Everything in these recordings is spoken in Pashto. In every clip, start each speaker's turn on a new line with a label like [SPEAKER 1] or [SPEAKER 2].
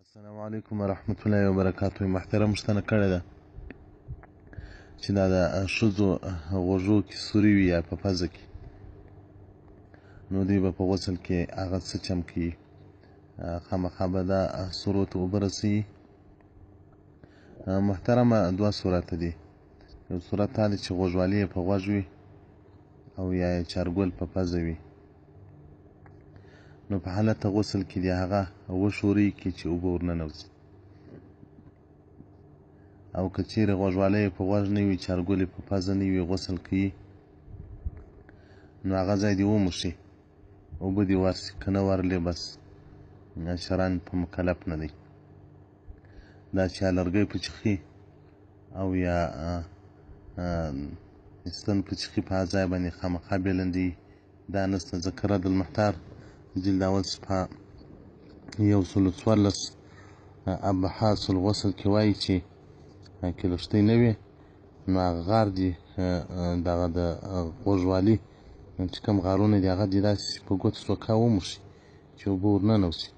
[SPEAKER 1] السلام علیکم ورحمت الله وبرکاته. محترم پوښتنه کړې ده چې دا د ښځو غوږو کې سوري وي یا په پزه کې، نو دوی به په غسل کې هغه څه چم کوي؟ خامخا به دا سورو ته اوبه رسوي. محترمه دوه صورته دي. یو صورت دا دی چې غوږوالي یې په غوږ وي او یا یې چارګل په پزه وي، نو په حالت غسل کې دی هغه وښوري کې چې اوبه ورننوځي. او که چیرې غوږوالی یې په غوږ نه وي، چارګل یې په پزه نه وي، غسل کوي، نو هغه ځای دې وموښي، اوبه دې ورسي، که نه ورلې بس شران په مکلف نه دی. دا چې یا لرګی په چخي او یا ستن په چخي په هغه ځای باندې خامخا بېلندوي، دا نسته. ځکه رد المحتار جلد اول صفحه 114 ابحاث الغسل کې وایي چې که لښتۍ نه وي، نو هغه غار دي دغه د غوږوالي چې کوم غارونه دي هغه دې داسې په ګوتو سوکا وموښي چې اوبه ورننوځي.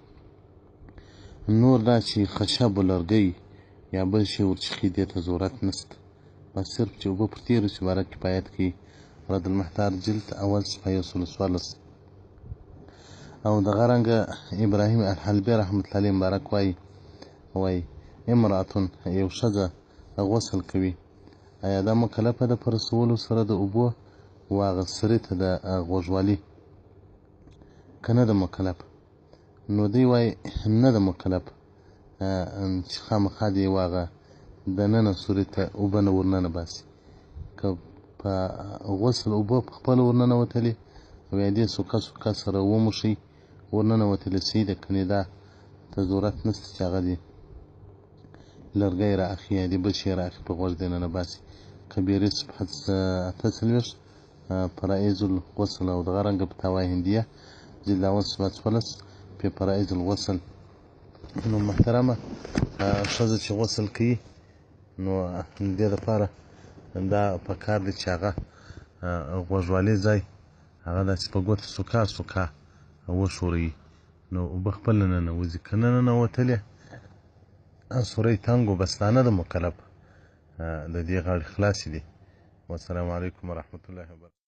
[SPEAKER 1] نور دا چې خشب و لرګی یا بل شی ورچخي، دې ته ضرورت نسته، بس صرف چې اوبه پر تېرو شي. باره کفایت کوي. رد المحتار جلد اول صفحه 114. او دغه رنګه ابراهیم الحلبي رحمت الله علیه مبارک وایي امرأتون، یو ښځه غسل کوي، آیا دا مکلفه ده په رسولو سره د اوبو و هغه سرې ته د غوږوالي، که نه ده مکلفه؟ نو دوی وایي نه ده مکلفه، چې خامخا دې و هغه دننه سوري ته اوبه نه ورننه باسي. که په غسل اوبه په خپله ورننوتلې او یا دې سوکا سره وموښئ ورننوتلې، صحیح ده. کنې دا ته ضرورت نسته چې هغه دې لرګی را اخلي یا دې بل شی را اخلي په غوږ دننه باسي. کبیري صفحه 48 فرائض الغسل. او دغه رنګه فتاوی هندیه جلد اول صفحه 14 په فرائض الغسل. نو محترمه ښځه چې غسل کوي، نو دې دپاره دا پکار دی چې هغه غوږوالي ځای هغه داسې په ګوته سوکا وښوروي، نو اوبه خپله ننوځي. که نه ننوتلې سوری تنګ و، بس دا نه ده مکلف، د دې غاړې خلاصې دي. والسلام علیکم ورحمة الله وبرکاته.